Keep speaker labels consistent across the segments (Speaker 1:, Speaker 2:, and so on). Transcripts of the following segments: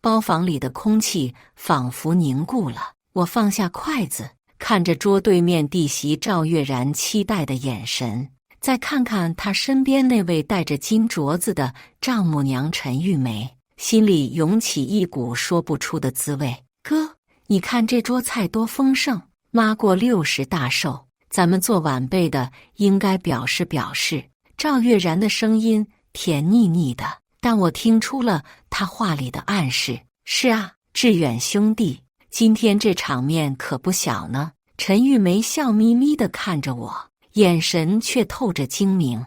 Speaker 1: 包房里的空气仿佛凝固了。我放下筷子，看着桌对面弟媳赵月然期待的眼神，再看看她身边那位戴着金镯子的丈母娘陈玉梅，心里涌起一股说不出的滋味。哥，你看这桌菜多丰盛，妈过60大寿，咱们做晚辈的应该表示表示。赵月然的声音甜腻腻的，但我听出了他话里的暗示。是啊，志远兄弟，今天这场面可不小呢。陈玉梅笑眯眯地看着我，眼神却透着精明。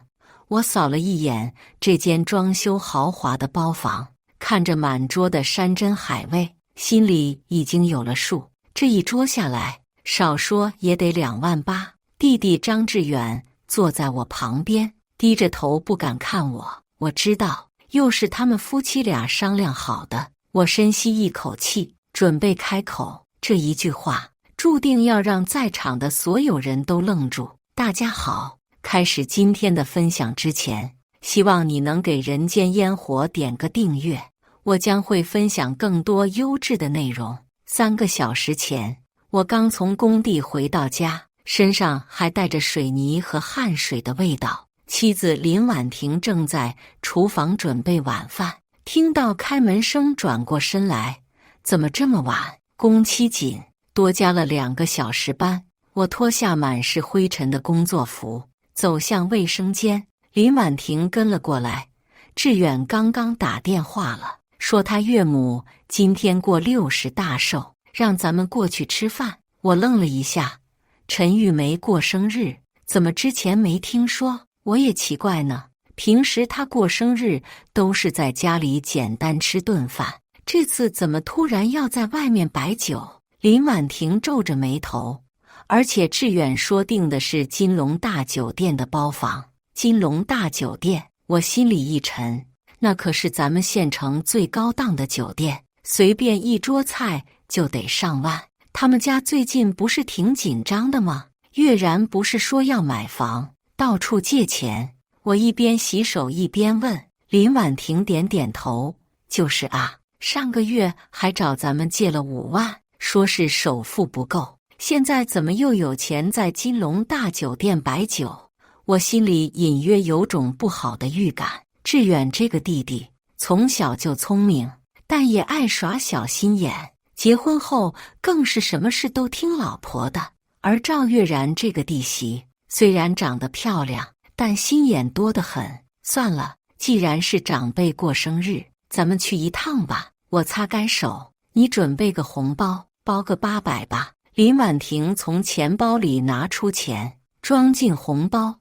Speaker 1: 我扫了一眼这间装修豪华的包房，看着满桌的山珍海味，心里已经有了数。这一桌下来，少说也得2万8。弟弟张志远坐在我旁边，低着头不敢看我。我知道，又是他们夫妻俩商量好的。我深吸一口气，准备开口。这一句话注定要让在场的所有人都愣住。大家好，开始今天的分享之前，希望你能给人间烟火点个订阅，我将会分享更多优质的内容。3个小时前，我刚从工地回到家，身上还带着水泥和汗水的味道。妻子林婉婷正在厨房准备晚饭，听到开门声转过身来，怎么这么晚？工期紧，多加了2个小时班。我脱下满是灰尘的工作服，走向卫生间。林婉婷跟了过来。志远刚刚打电话了，说他岳母今天过60大寿，让咱们过去吃饭。我愣了一下，陈玉梅过生日，怎么之前没听说？我也奇怪呢，平时她过生日都是在家里简单吃顿饭，这次怎么突然要在外面摆酒？林婉婷皱着眉头，而且志远说定的是金龙大酒店的包房。金龙大酒店，我心里一沉，那可是咱们县城最高档的酒店，随便一桌菜就得上万。他们家最近不是挺紧张的吗？月然不是说要买房，到处借钱。我一边洗手一边问。林婉婷点点头，就是啊，上个月还找咱们借了5万，说是首付不够，现在怎么又有钱在金龙大酒店摆酒？我心里隐约有种不好的预感。志远这个弟弟从小就聪明，但也爱耍小心眼，结婚后更是什么事都听老婆的。而赵月然这个弟媳虽然长得漂亮，但心眼多得很。算了，既然是长辈过生日，咱们去一趟吧。我擦干手，你准备个红包，包个800吧。林婉婷从钱包里拿出钱，装进红包。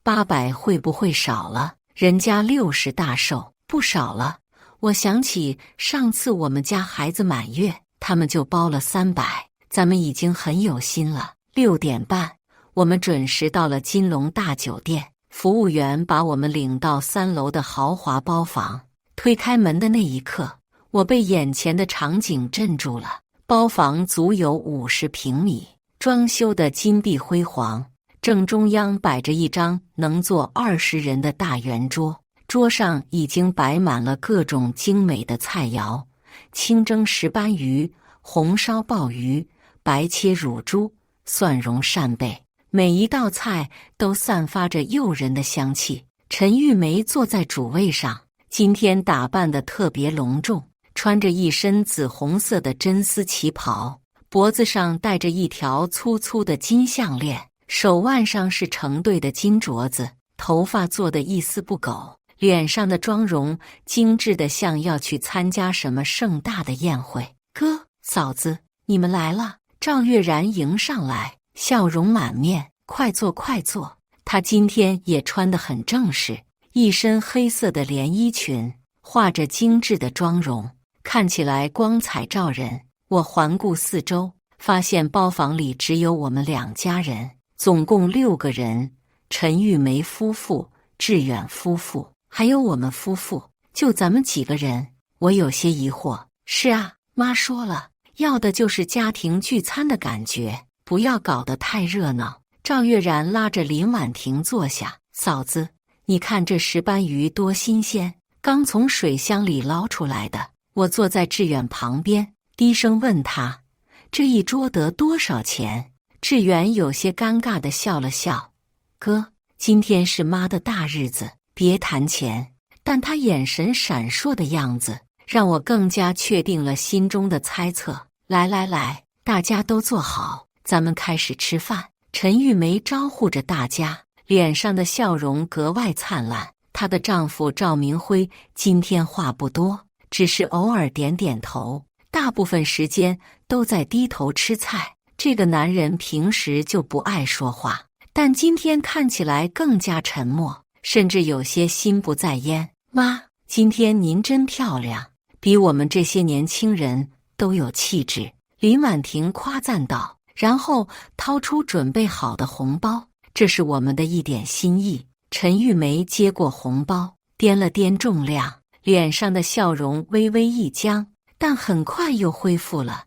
Speaker 1: 800会不会少了？人家60大寿，不少了。我想起上次我们家孩子满月，他们就包了300，咱们已经很有心了。6点半，我们准时到了金龙大酒店。服务员把我们领到3楼的豪华包房。推开门的那一刻，我被眼前的场景镇住了。包房足有50平米，装修的金碧辉煌。正中央摆着一张能坐20人的大圆桌，桌上已经摆满了各种精美的菜肴：清蒸石斑鱼、红烧鲍鱼、白切乳猪、蒜蓉扇贝。每一道菜都散发着诱人的香气。陈玉梅坐在主位上，今天打扮得特别隆重，穿着一身紫红色的真丝旗袍，脖子上戴着一条粗粗的金项链，手腕上是成对的金镯子，头发做得一丝不苟，脸上的妆容精致得像要去参加什么盛大的宴会。哥，嫂子，你们来了。赵月然迎上来，笑容满面，快坐快坐。她今天也穿得很正式，一身黑色的连衣裙，画着精致的妆容，看起来光彩照人。我环顾四周，发现包房里只有我们2家人，总共6个人：陈玉梅夫妇、志远夫妇，还有我们夫妇，就咱们几个人。我有些疑惑。是啊，妈说了，要的就是家庭聚餐的感觉，不要搞得太热闹。赵月然拉着林婉婷坐下。嫂子，你看这石斑鱼多新鲜，刚从水箱里捞出来的。我坐在志远旁边，低声问他：“这一桌得多少钱？”志远有些尴尬地笑了笑：“哥，今天是妈的大日子，别谈钱。”但他眼神闪烁的样子，让我更加确定了心中的猜测。来来来，大家都坐好，咱们开始吃饭。陈玉梅招呼着大家，脸上的笑容格外灿烂。她的丈夫赵明辉今天话不多，只是偶尔点点头，大部分时间都在低头吃菜。这个男人平时就不爱说话，但今天看起来更加沉默，甚至有些心不在焉。妈，今天您真漂亮，比我们这些年轻人都有气质。林婉婷夸赞道，然后掏出准备好的红包，这是我们的一点心意。陈玉梅接过红包，掂了掂重量，脸上的笑容微微一僵，但很快又恢复了。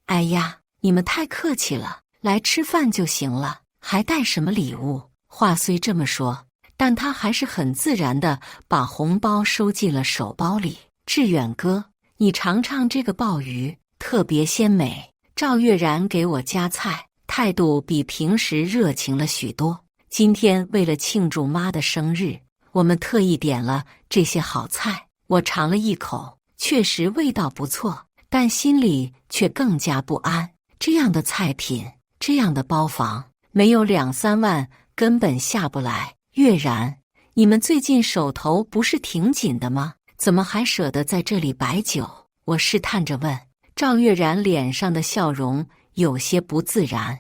Speaker 1: 哎呀，你们太客气了，来吃饭就行了，还带什么礼物？话虽这么说，但他还是很自然地把红包收进了手包里。志远哥，你尝尝这个鲍鱼，特别鲜美。赵月然给我夹菜，态度比平时热情了许多。今天为了庆祝妈的生日，我们特意点了这些好菜。我尝了一口，确实味道不错，但心里却更加不安。这样的菜品，这样的包房，没有2-3万根本下不来。月然，你们最近手头不是挺紧的吗？怎么还舍得在这里摆酒？我试探着问。赵月然脸上的笑容有些不自然。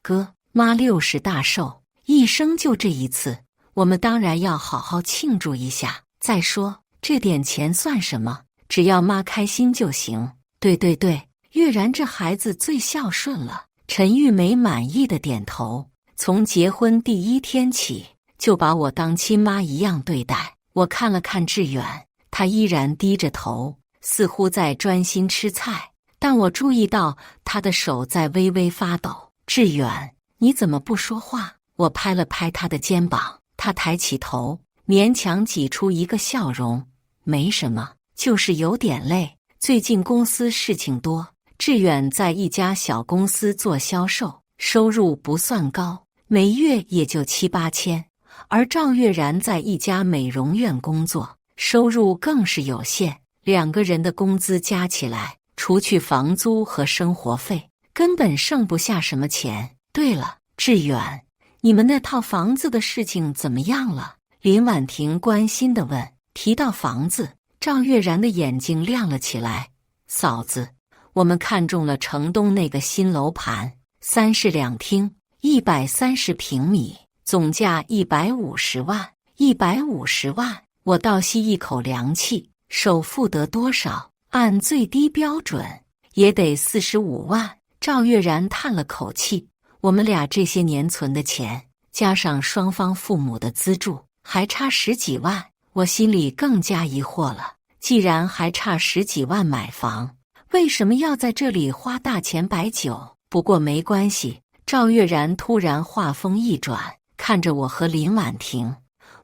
Speaker 1: 哥，妈60大寿，一生就这一次，我们当然要好好庆祝一下。再说，这点钱算什么？只要妈开心就行。对对对，月然这孩子最孝顺了。陈玉梅满意的点头。从结婚第1天起，就把我当亲妈一样对待。我看了看志远，他依然低着头，似乎在专心吃菜，但我注意到他的手在微微发抖。志远，你怎么不说话？我拍了拍他的肩膀，他抬起头，勉强挤出一个笑容。没什么，就是有点累，最近公司事情多。志远在一家小公司做销售，收入不算高，每月也就7-8千。而赵月然在一家美容院工作，收入更是有限。2个人的工资加起来，除去房租和生活费，根本剩不下什么钱。对了，志远，你们那套房子的事情怎么样了？林婉婷关心地问。提到房子，赵月然的眼睛亮了起来。嫂子，我们看中了城东那个新楼盘，3室2厅，130平米，总价150万。150万！我倒吸一口凉气。首付得多少？按最低标准也得45万。赵月然叹了口气。我们俩这些年存的钱，加上双方父母的资助，还差10几万。我心里更加疑惑了。既然还差10几万买房，为什么要在这里花大钱摆酒？不过没关系。赵月然突然话锋一转，看着我和林婉婷，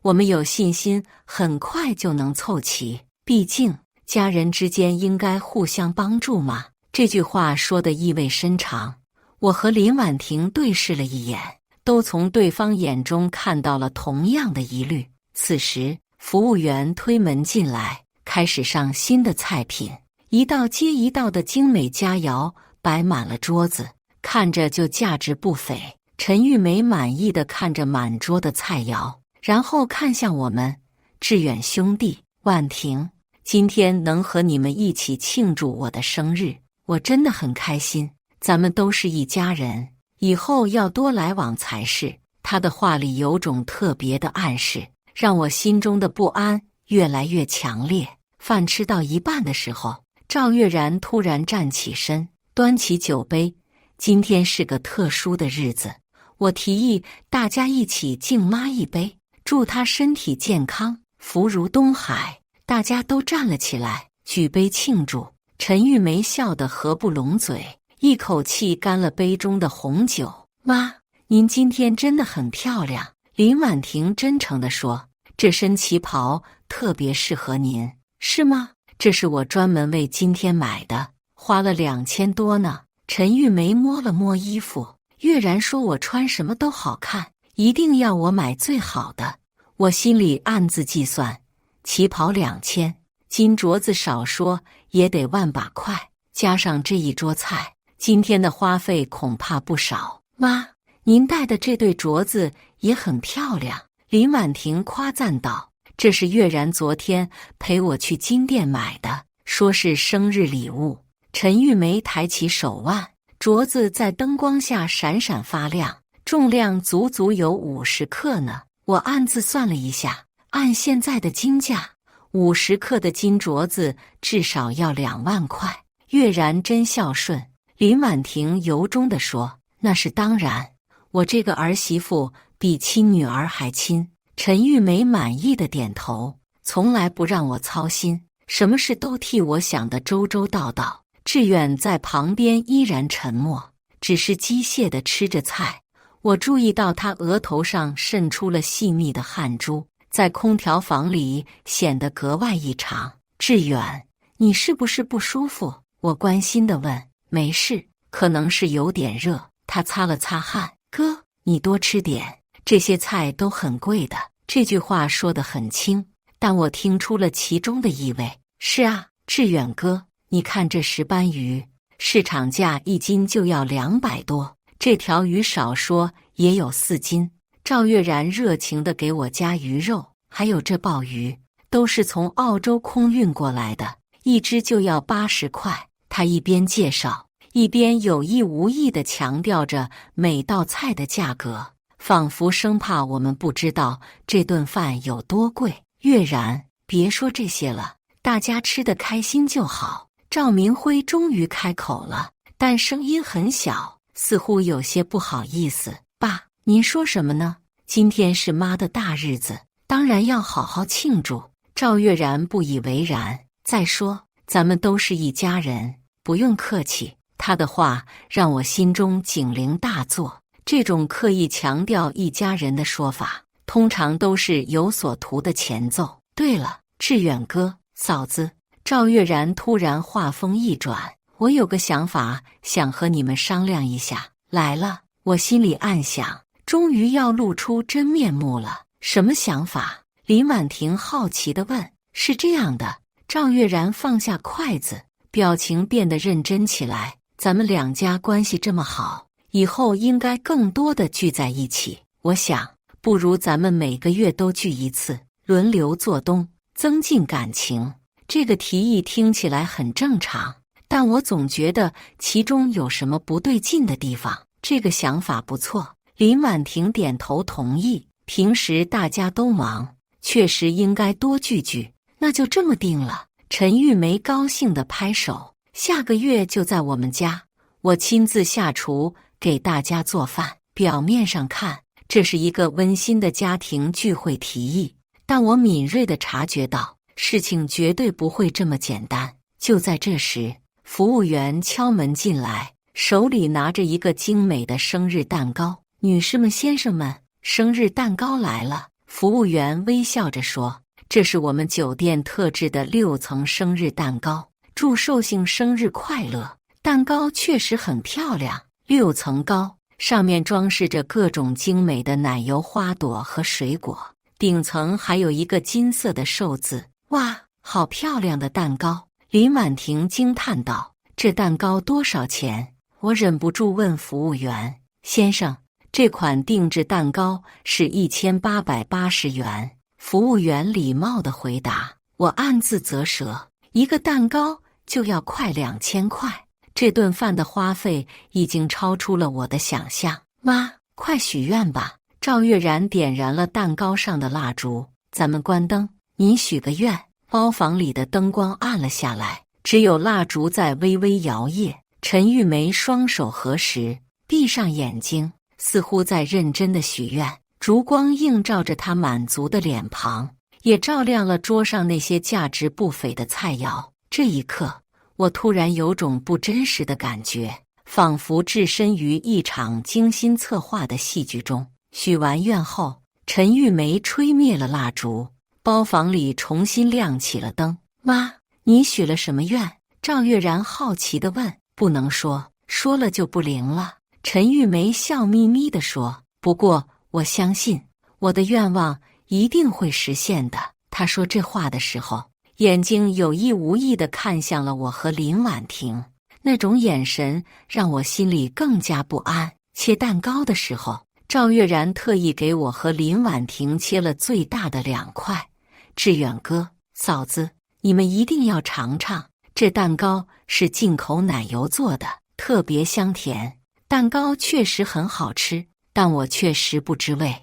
Speaker 1: 我们有信心很快就能凑齐。毕竟家人之间应该互相帮助嘛。这句话说得意味深长。我和林婉婷对视了一眼，都从对方眼中看到了同样的疑虑。此时服务员推门进来，开始上新的菜品，一道接一道的精美佳肴摆满了桌子，看着就价值不菲。陈玉梅满意地看着满桌的菜肴，然后看向我们。志远兄弟，婉婷，今天能和你们一起庆祝我的生日，我真的很开心。咱们都是一家人，以后要多来往才是。他的话里有种特别的暗示，让我心中的不安越来越强烈。饭吃到一半的时候，赵月然突然站起身，端起酒杯。今天是个特殊的日子，我提议大家一起敬妈一杯，祝她身体健康，福如东海。大家都站了起来，举杯庆祝。陈玉梅笑得合不拢嘴，一口气干了杯中的红酒。妈，您今天真的很漂亮。林婉婷真诚地说，这身旗袍特别适合您。是吗？这是我专门为今天买的，花了2000多呢。陈玉梅摸了摸衣服，月然说我穿什么都好看，一定要我买最好的。我心里暗自计算，旗袍2000，金镯子少说也得1把块，加上这一桌菜，今天的花费恐怕不少。妈，您戴的这对镯子也很漂亮。林婉婷夸赞道，这是月然昨天陪我去金店买的，说是生日礼物。陈玉梅抬起手腕，镯子在灯光下闪闪发亮，重量足足有50克呢。我暗自算了一下，按现在的金价，50克的金镯子至少要2万块。月然真孝顺，林婉婷由衷地说，那是当然，我这个儿媳妇比亲女儿还亲。陈玉梅满意的点头，从来不让我操心，什么事都替我想得周周到到。志远在旁边依然沉默，只是机械地吃着菜。我注意到他额头上渗出了细密的汗珠，在空调房里显得格外异常。志远，你是不是不舒服？我关心地问。没事，可能是有点热。他擦了擦汗。哥，你多吃点，这些菜都很贵的。这句话说得很轻，但我听出了其中的意味。是啊，志远哥，你看这石斑鱼，市场价1斤就要200多，这条鱼少说也有4斤。赵月然热情地给我加鱼肉，还有这鲍鱼，都是从澳洲空运过来的，一只就要80块。他一边介绍，一边有意无意地强调着每道菜的价格，仿佛生怕我们不知道这顿饭有多贵。月然，别说这些了，大家吃得开心就好。赵明辉终于开口了，但声音很小，似乎有些不好意思。爸，您说什么呢？今天是妈的大日子，当然要好好庆祝。赵月然不以为然。再说，咱们都是一家人，不用客气。他的话让我心中警铃大作。这种刻意强调一家人的说法，通常都是有所图的前奏。对了，志远哥，嫂子。赵月然突然话锋一转，我有个想法，想和你们商量一下。来了，我心里暗想，终于要露出真面目了。什么想法？林婉婷好奇地问。是这样的，赵月然放下筷子，表情变得认真起来。咱们两家关系这么好，以后应该更多的聚在一起。我想，不如咱们每个月都聚一次，轮流做东，增进感情。这个提议听起来很正常，但我总觉得其中有什么不对劲的地方。这个想法不错，林婉婷点头同意。平时大家都忙，确实应该多聚聚。那就这么定了。陈玉梅高兴地拍手。下个月就在我们家，我亲自下厨给大家做饭。表面上看，这是一个温馨的家庭聚会提议，但我敏锐地察觉到，事情绝对不会这么简单。就在这时，服务员敲门进来，手里拿着一个精美的生日蛋糕。女士们、先生们，生日蛋糕来了。服务员微笑着说，这是我们酒店特制的6层生日蛋糕，祝寿星生日快乐。蛋糕确实很漂亮，6层高，上面装饰着各种精美的奶油花朵和水果，顶层还有一个金色的寿字。哇，好漂亮的蛋糕！林婉婷惊叹道。这蛋糕多少钱？我忍不住问服务员。先生，这款定制蛋糕是1880元。服务员礼貌地回答。我暗自啧舌，一个蛋糕就要快2000块，这顿饭的花费已经超出了我的想象。妈，快许愿吧！赵月然点燃了蛋糕上的蜡烛。咱们关灯，您许个愿。包房里的灯光暗了下来，只有蜡烛在微微摇曳。陈玉梅双手合十，闭上眼睛，似乎在认真的许愿。烛光映照着她满足的脸庞，也照亮了桌上那些价值不菲的菜肴。这一刻，我突然有种不真实的感觉，仿佛置身于一场精心策划的戏剧中。许完愿后，陈玉梅吹灭了蜡烛，包房里重新亮起了灯。妈，你许了什么愿？赵月然好奇地问。不能说，说了就不灵了。陈玉梅笑眯眯地说。不过我相信我的愿望一定会实现的。她说这话的时候，眼睛有意无意地看向了我和林婉婷，那种眼神让我心里更加不安。切蛋糕的时候，赵月然特意给我和林婉婷切了最大的2块。志远哥、嫂子，你们一定要尝尝，这蛋糕是进口奶油做的，特别香甜。蛋糕确实很好吃，但我却食不知味。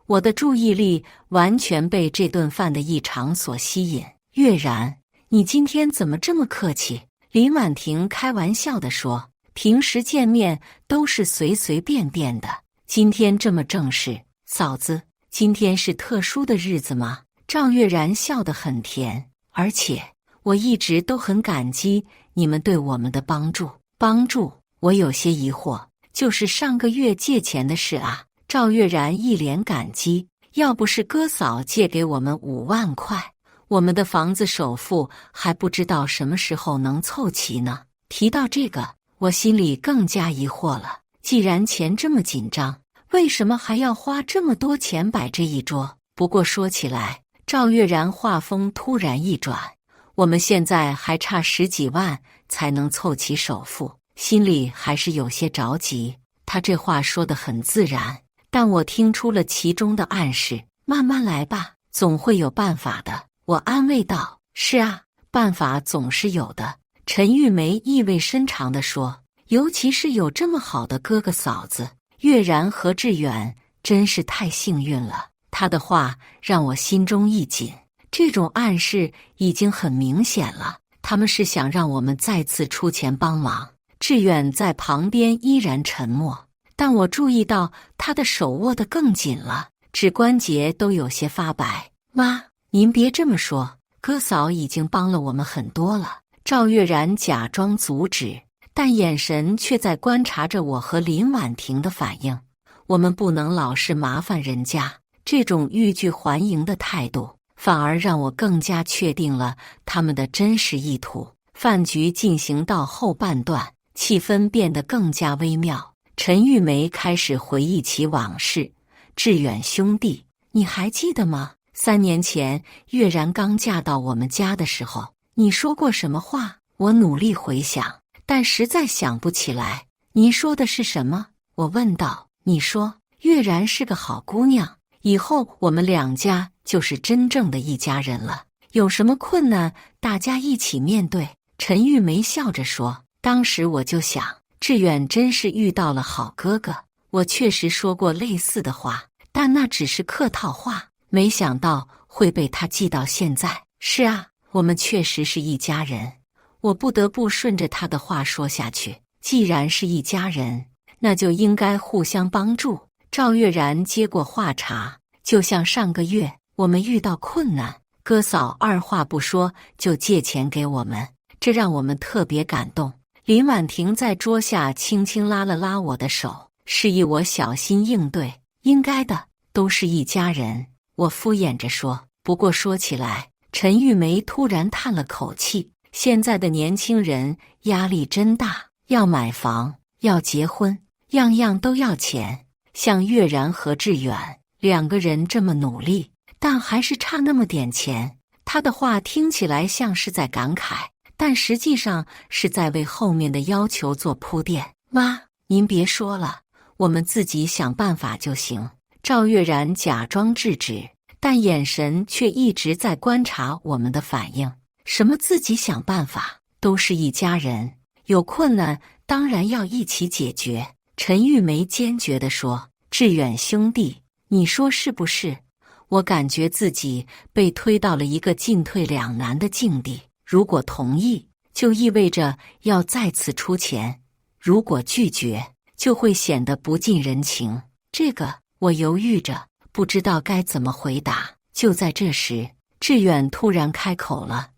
Speaker 1: 我的注意力完全被这顿饭的异常所吸引。月然，你今天怎么这么客气？林婉婷开玩笑地说，平时见面都是随随便便的，今天这么正式。嫂子，今天是特殊的日子吗？赵月然笑得很甜，而且我一直都很感激你们对我们的帮助。帮助？我有些疑惑，就是上个月借钱的事啊。赵月然一脸感激，要不是哥嫂借给我们5万块，我们的房子首付还不知道什么时候能凑齐呢。提到这个，我心里更加疑惑了。既然钱这么紧张，为什么还要花这么多钱摆这一桌？不过说起来，赵月然话锋突然一转，我们现在还差10几万才能凑齐首付，心里还是有些着急。他这话说得很自然，但我听出了其中的暗示。慢慢来吧，总会有办法的。我安慰道。是啊，办法总是有的。陈玉梅意味深长地说，尤其是有这么好的哥哥嫂子，月然和志远真是太幸运了。他的话让我心中一紧，这种暗示已经很明显了，他们是想让我们再次出钱帮忙。志远在旁边依然沉默，但我注意到他的手握得更紧了，指关节都有些发白。妈，您别这么说，哥嫂已经帮了我们很多了。赵月然假装阻止，但眼神却在观察着我和林婉婷的反应。我们不能老是麻烦人家，这种欲拒还迎的态度反而让我更加确定了他们的真实意图。饭局进行到后半段，气氛变得更加微妙。陈玉梅开始回忆起往事。志远兄弟，你还记得吗？3年前月然刚嫁到我们家的时候，你说过什么话？我努力回想，但实在想不起来。你说的是什么？我问道。你说月然是个好姑娘，以后我们2家就是真正的一家人了，有什么困难大家一起面对。陈玉梅笑着说。当时我就想，志远真是遇到了好哥哥。我确实说过类似的话，但那只是客套话，没想到会被他记到现在。是啊，我们确实是一家人。我不得不顺着他的话说下去，既然是一家人，那就应该互相帮助。赵月然接过话茬，就像上个月我们遇到困难，哥嫂二话不说就借钱给我们，这让我们特别感动。林婉婷在桌下轻轻拉了拉我的手，示意我小心应对。应该的，都是一家人。我敷衍着说。不过说起来，陈玉梅突然叹了口气，现在的年轻人压力真大，要买房，要结婚，样样都要钱。像月然和志远2个人这么努力，但还是差那么点钱。他的话听起来像是在感慨，但实际上是在为后面的要求做铺垫。妈，您别说了，我们自己想办法就行。赵月然假装制止，但眼神却一直在观察我们的反应。什么自己想办法？都是一家人，有困难当然要一起解决。陈玉梅坚决地说。志远兄弟，你说是不是？我感觉自己被推到了一个进退两难的境地。如果同意，就意味着要再次出钱；如果拒绝，就会显得不近人情。这个我犹豫着，不知道该怎么回答。就在这时，志远突然开口了：“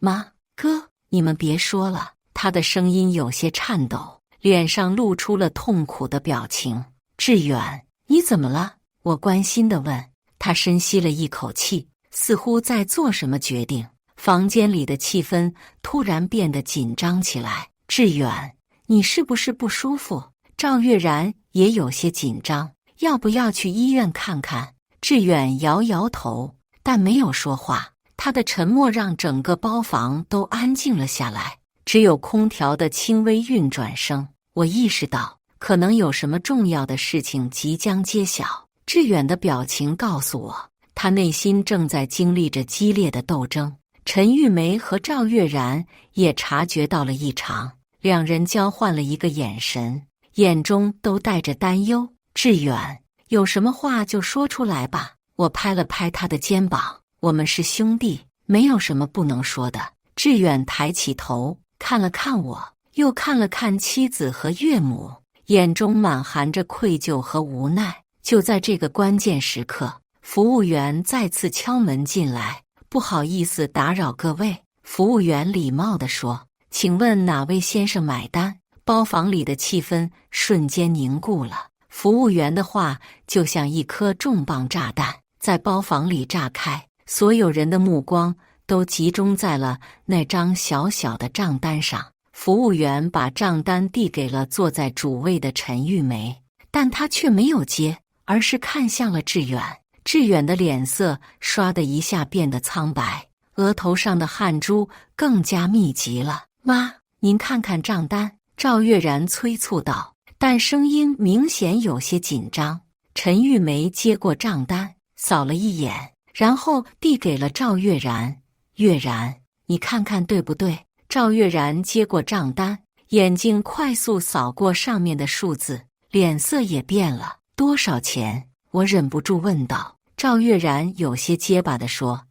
Speaker 1: 妈，哥，你们别说了。”他的声音有些颤抖，脸上露出了痛苦的表情。志远，你怎么了？我关心地问。他深吸了一口气，似乎在做什么决定。房间里的气氛突然变得紧张起来。志远，你是不是不舒服？赵月然也有些紧张，要不要去医院看看？志远摇摇头，但没有说话。他的沉默让整个包房都安静了下来，只有空调的轻微运转声。我意识到，可能有什么重要的事情即将揭晓。志远的表情告诉我，他内心正在经历着激烈的斗争。陈玉梅和赵月然也察觉到了异常，两人交换了一个眼神，眼中都带着担忧。志远，有什么话就说出来吧。我拍了拍他的肩膀，我们是兄弟，没有什么不能说的。志远抬起头，看了看我，又看了看妻子和岳母，眼中满含着愧疚和无奈。就在这个关键时刻，服务员再次敲门进来。不好意思打扰各位，服务员礼貌地说，请问哪位先生买单？包房里的气氛瞬间凝固了，服务员的话就像一颗重磅炸弹，在包房里炸开，所有人的目光都集中在了那张小小的账单上。服务员把账单递给了坐在主位的陈玉梅，但她却没有接，而是看向了志远。志远的脸色唰的一下变得苍白，额头上的汗珠更加密集了。妈，您看看账单。赵月然催促道，但声音明显有些紧张。陈玉梅接过账单，扫了一眼，然后递给了赵月然。月然，你看看对不对？赵月然接过账单，眼睛快速扫过上面的数字，脸色也变了。多少钱？我忍不住问道。赵月然有些结巴地说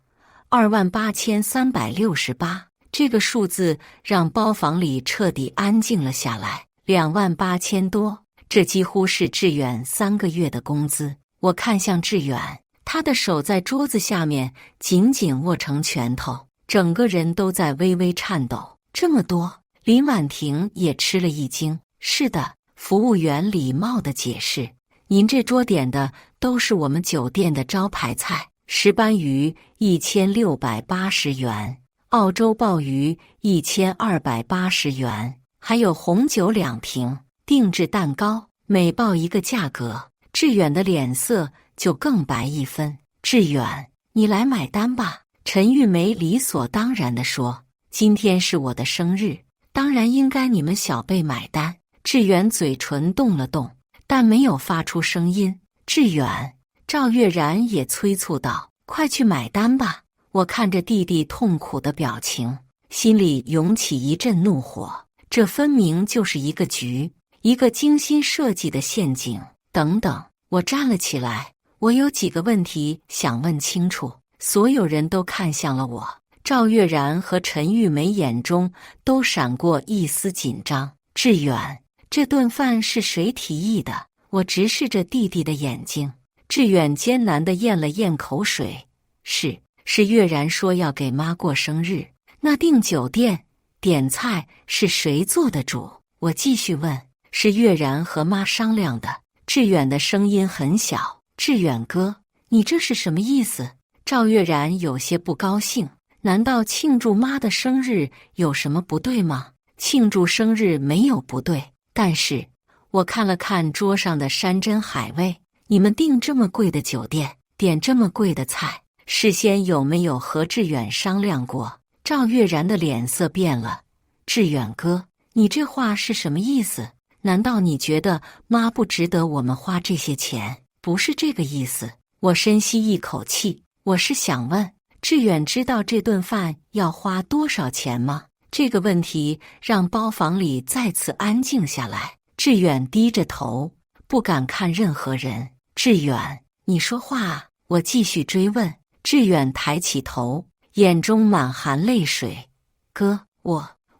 Speaker 1: ：“28368。”这个数字让包房里彻底安静了下来。28000多，这几乎是志远3个月的工资。我看向志远，他的手在桌子下面紧紧握成拳头，整个人都在微微颤抖。这么多，林婉婷也吃了一惊。是的，服务员礼貌地解释。您这桌点的都是我们酒店的招牌菜，石斑鱼1680元，澳洲鲍鱼1280元，还有红酒2瓶，定制蛋糕，每报一个价格。志远的脸色就更白一分。志远，你来买单吧。陈玉梅理所当然地说，今天是我的生日，当然应该你们小辈买单。志远嘴唇动了动，但没有发出声音。志远，赵月然也催促道，快去买单吧。我看着弟弟痛苦的表情，心里涌起一阵怒火。这分明就是一个局，一个精心设计的陷阱。等等，我站了起来，我有几个问题想问清楚。所有人都看向了我，赵月然和陈玉梅眼中都闪过一丝紧张。志远，这顿饭是谁提议的？我直视着弟弟的眼睛。志远艰难地咽了咽口水。是月然说要给妈过生日，那订酒店点菜是谁做的主？我继续问。是月然和妈商量的。志远的声音很小。志远哥，你这是什么意思？赵月然有些不高兴。难道庆祝妈的生日有什么不对吗？庆祝生日没有不对，但是我看了看桌上的山珍海味，你们订这么贵的酒店，点这么贵的菜，事先有没有和志远商量过？赵月然的脸色变了。志远哥，你这话是什么意思？难道你觉得妈不值得我们花这些钱？不是这个意思。我深吸一口气，我是想问，志远知道这顿饭要花多少钱吗？这个问题让包房里再次安静下来。志远低着头，不敢看任何人。志远，你说话啊！我继续追问。志远抬起头，眼中满含泪水。哥，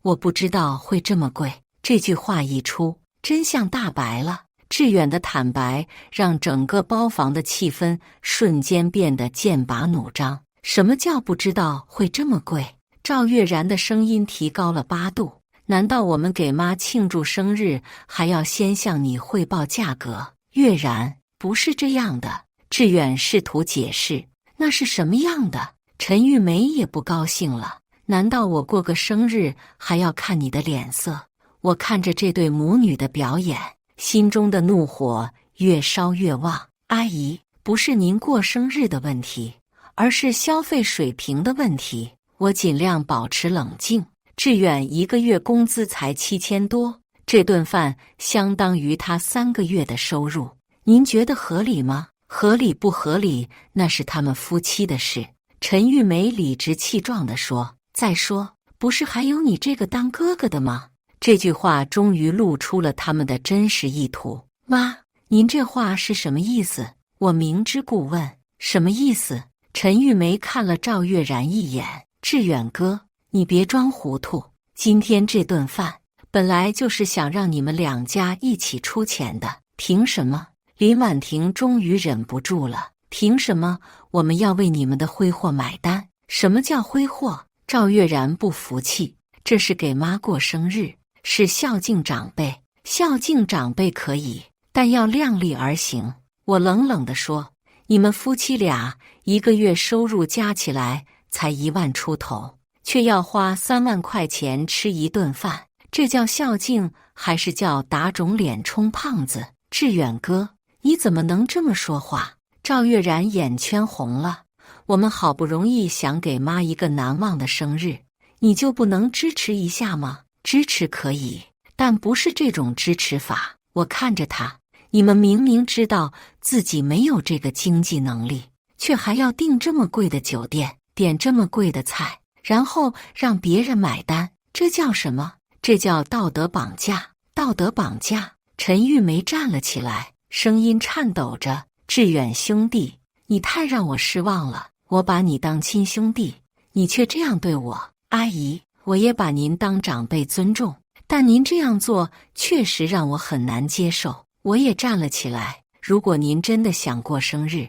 Speaker 1: 我不知道会这么贵。这句话一出，真相大白了。志远的坦白让整个包房的气氛瞬间变得剑拔弩张。什么叫不知道会这么贵？赵月然的声音提高了8度。难道我们给妈庆祝生日还要先向你汇报价格？月然，不是这样的。志远试图解释。那是什么样的？陈玉梅也不高兴了。难道我过个生日还要看你的脸色？我看着这对母女的表演，心中的怒火越烧越旺。阿姨，不是您过生日的问题，而是消费水平的问题。我尽量保持冷静。志远1个月工资才7000多，这顿饭相当于他3个月的收入，您觉得合理吗？合理不合理，那是他们夫妻的事。陈玉梅理直气壮地说。再说，不是还有你这个当哥哥的吗？这句话终于露出了他们的真实意图。妈，您这话是什么意思？我明知故问。什么意思？陈玉梅看了赵月然一眼。志远哥，你别装糊涂，今天这顿饭本来就是想让你们2家一起出钱的，凭什么？林婉婷终于忍不住了，凭什么我们要为你们的挥霍买单？什么叫挥霍？赵月然不服气，这是给妈过生日，是孝敬长辈，孝敬长辈可以，但要量力而行。我冷冷地说，你们夫妻俩1个月收入加起来才1万出头，却要花3万块钱吃一顿饭，这叫孝敬还是叫打肿脸充胖子？志远哥，你怎么能这么说话？赵月然眼圈红了。我们好不容易想给妈一个难忘的生日，你就不能支持一下吗？支持可以，但不是这种支持法。我看着他，你们明明知道自己没有这个经济能力，却还要订这么贵的酒店，点这么贵的菜，然后让别人买单，这叫什么？这叫道德绑架！道德绑架！陈玉梅站了起来，声音颤抖着：志远兄弟，你太让我失望了。我把你当亲兄弟，你却这样对我。阿姨，我也把您当长辈尊重，但您这样做确实让我很难接受。我也站了起来，如果您真的想过生日，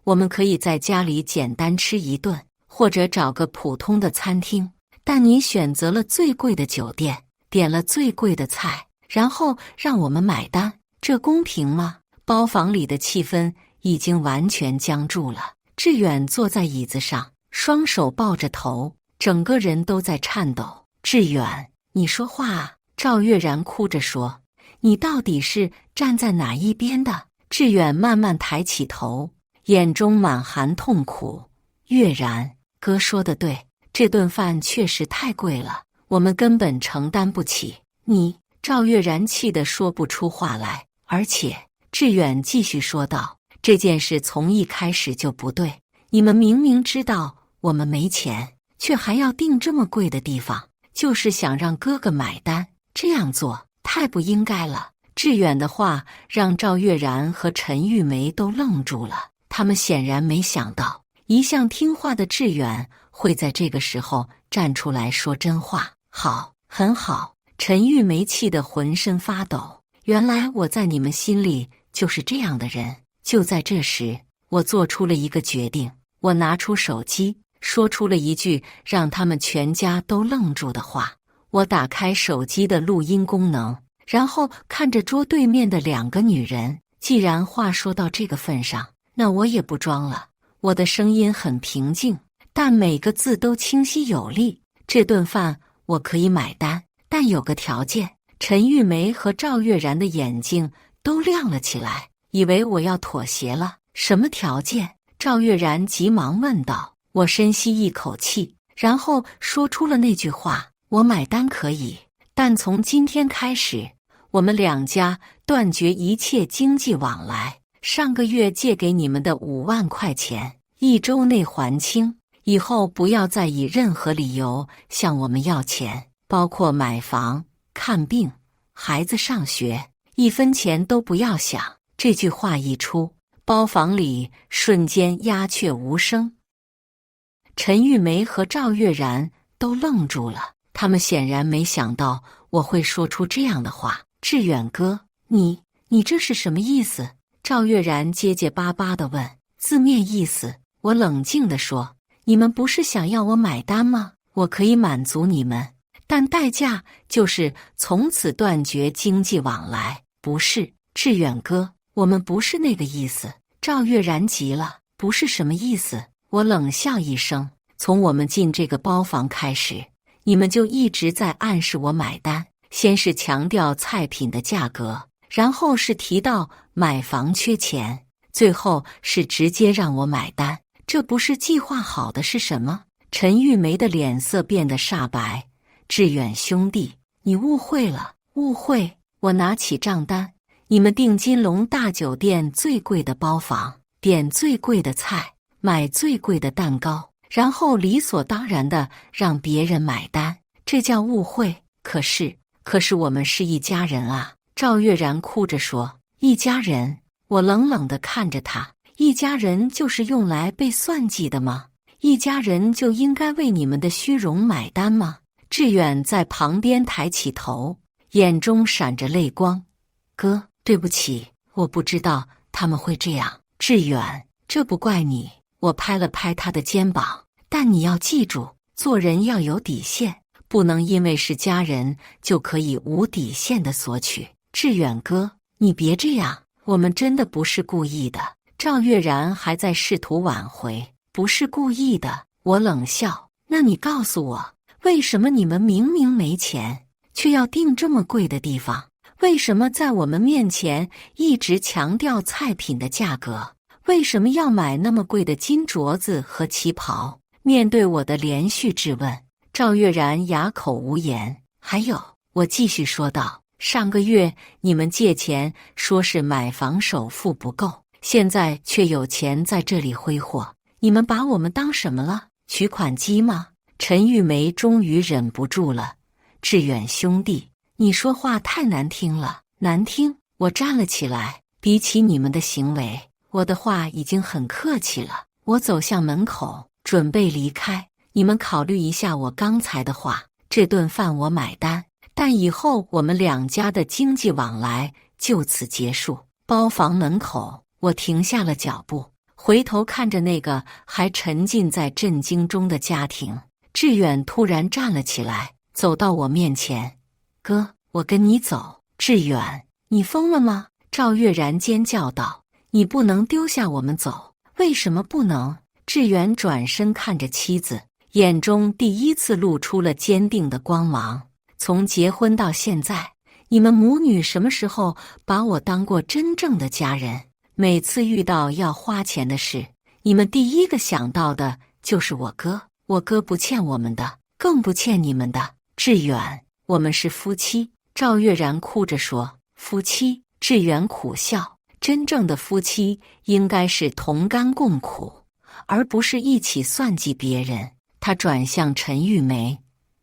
Speaker 1: 我们可以在家里简单吃一顿，或者找个普通的餐厅，但您选择了最贵的酒店，点了最贵的菜，然后让我们买单，这公平吗？包房里的气氛已经完全僵住了。志远坐在椅子上，双手抱着头，整个人都在颤抖。志远，你说话啊！赵月然哭着说，你到底是站在哪一边的？志远慢慢抬起头，眼中满含痛苦。月然，哥说的对，这顿饭确实太贵了，我们根本承担不起。你，赵月然气得说不出话来。而且，志远继续说道，这件事从一开始就不对，你们明明知道我们没钱，却还要订这么贵的地方，就是想让哥哥买单，这样做太不应该了。志远的话让赵月然和陈玉梅都愣住了，他们显然没想到，一向听话的志远会在这个时候站出来说真话。好，很好。陈玉梅气得浑身发抖，原来我在你们心里就是这样的人。就在这时，我做出了一个决定，我拿出手机，说出了一句让他们全家都愣住的话。我打开手机的录音功能，然后看着桌对面的2个女人，既然话说到这个份上，那我也不装了。我的声音很平静，但每个字都清晰有力。这顿饭我可以买单，但有个条件。陈玉梅和赵月然的眼睛都亮了起来，以为我要妥协了。什么条件？赵月然急忙问道。我深吸一口气，然后说出了那句话：我买单可以，但从今天开始，我们2家断绝一切经济往来。上个月借给你们的5万块钱，1周内还清，以后不要再以任何理由向我们要钱，包括买房、看病、孩子上学，1分钱都不要想。这句话一出，包房里瞬间鸦雀无声。陈玉梅和赵月然都愣住了，他们显然没想到我会说出这样的话。志远哥，你这是什么意思？赵月然结结巴巴地问。字面意思，我冷静地说，你们不是想要我买单吗？我可以满足你们，但代价就是从此断绝经济往来。不是，志远哥，我们不是那个意思。赵月然急了，不是什么意思？我冷笑一声，从我们进这个包房开始，你们就一直在暗示我买单，先是强调菜品的价格，然后是提到买房缺钱，最后是直接让我买单。这不是计划好的是什么？陈玉梅的脸色变得煞白。志远兄弟，你误会了，误会。我拿起账单，你们订金龙大酒店最贵的包房，点最贵的菜，买最贵的蛋糕，然后理所当然的让别人买单，这叫误会。可是我们是一家人啊！赵月然哭着说。一家人？我冷冷地看着他。一家人就是用来被算计的吗？一家人就应该为你们的虚荣买单吗？志远在旁边抬起头，眼中闪着泪光。哥，对不起，我不知道他们会这样。志远，这不怪你。我拍了拍他的肩膀。但你要记住，做人要有底线，不能因为是家人就可以无底线的索取。志远哥，你别这样，我们真的不是故意的。赵月然还在试图挽回。不是故意的，我冷笑。那你告诉我，为什么你们明明没钱，却要订这么贵的地方？为什么在我们面前一直强调菜品的价格？为什么要买那么贵的金镯子和旗袍？面对我的连续质问，赵月然哑口无言。还有，我继续说道，上个月你们借钱说是买房首付不够，现在却有钱在这里挥霍，你们把我们当什么了？取款机吗？陈玉梅终于忍不住了。志远兄弟，你说话太难听了。难听？我站了起来。比起你们的行为，我的话已经很客气了。我走向门口，准备离开。你们考虑一下我刚才的话，这顿饭我买单，但以后我们两家的经济往来就此结束。包房门口，我停下了脚步，回头看着那个还沉浸在震惊中的家庭。志远突然站了起来，走到我面前。哥，我跟你走。志远，你疯了吗？赵月然尖叫道。你不能丢下我们走。为什么不能？志远转身看着妻子，眼中第一次露出了坚定的光芒。从结婚到现在，你们母女什么时候把我当过真正的家人？每次遇到要花钱的事，你们第一个想到的就是我哥。我哥不欠我们的，更不欠你们的。志远，我们是夫妻。赵月然哭着说。夫妻？志远苦笑。真正的夫妻应该是同甘共苦，而不是一起算计别人。他转向陈玉梅。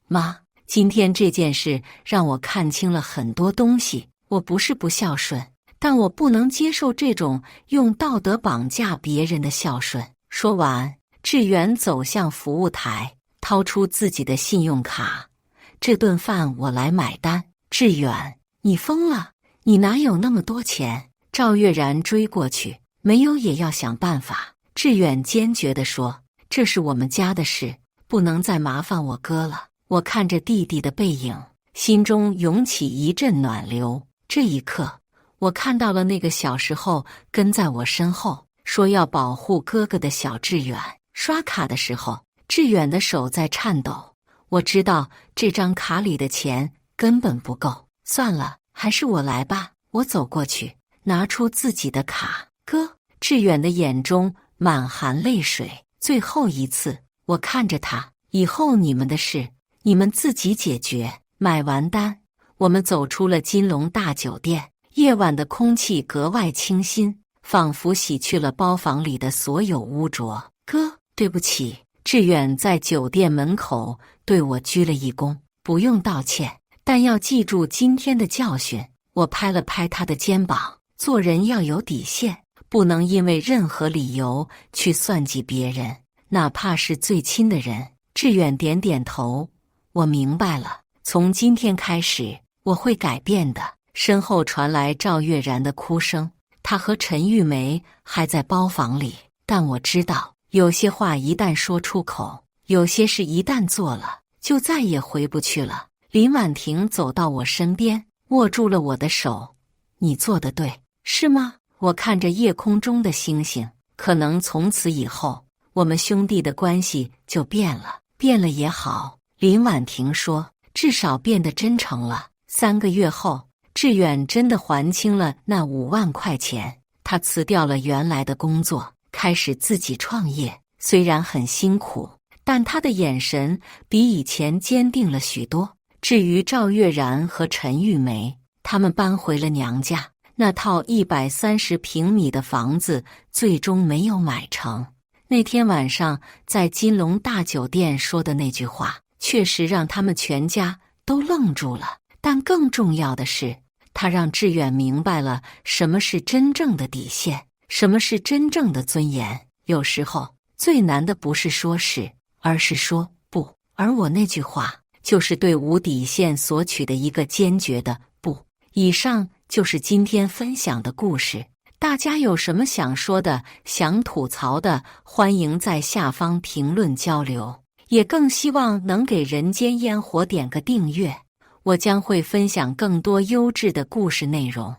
Speaker 1: 妈，今天这件事让我看清了很多东西。我不是不孝顺，但我不能接受这种用道德绑架别人的孝顺。说完，志远走向服务台，掏出自己的信用卡。这顿饭我来买单。志远，你疯了？你哪有那么多钱？赵月然追过去。没有也要想办法。志远坚决地说。这是我们家的事，不能再麻烦我哥了。我看着弟弟的背影，心中涌起一阵暖流。这一刻，我看到了那个小时候跟在我身后说要保护哥哥的小志远。刷卡的时候，志远的手在颤抖。我知道这张卡里的钱根本不够。算了，还是我来吧。我走过去，拿出自己的卡。哥，志远的眼中满含泪水。最后一次，我看着他。以后你们的事，你们自己解决。买完单，我们走出了金龙大酒店。夜晚的空气格外清新，仿佛洗去了包房里的所有污浊。哥，对不起。志远在酒店门口对我鞠了一躬。不用道歉，但要记住今天的教训。我拍了拍他的肩膀。做人要有底线，不能因为任何理由去算计别人，哪怕是最亲的人。志远点点头。我明白了，从今天开始，我会改变的。身后传来赵月然的哭声。他和陈玉梅还在包房里，但我知道，有些话一旦说出口，有些事一旦做了，就再也回不去了。林婉婷走到我身边，握住了我的手。你做得对，是吗？我看着夜空中的星星，可能从此以后，我们兄弟的关系就变了。变了也好，林婉婷说，至少变得真诚了。3个月后，志远真的还清了那5万块钱。他辞掉了原来的工作，开始自己创业。虽然很辛苦，但他的眼神比以前坚定了许多。至于赵月然和陈玉梅，他们搬回了娘家。那套130平米的房子最终没有买成。那天晚上在金龙大酒店说的那句话，确实让他们全家都愣住了。但更重要的是，他让志远明白了什么是真正的底线，什么是真正的尊严。有时候最难的不是说是，而是说不。而我那句话，就是对无底线索取的一个坚决的不。以上就是今天分享的故事。大家有什么想说的、想吐槽的，欢迎在下方评论交流。也更希望能给人间烟火点个订阅，我将会分享更多优质的故事内容。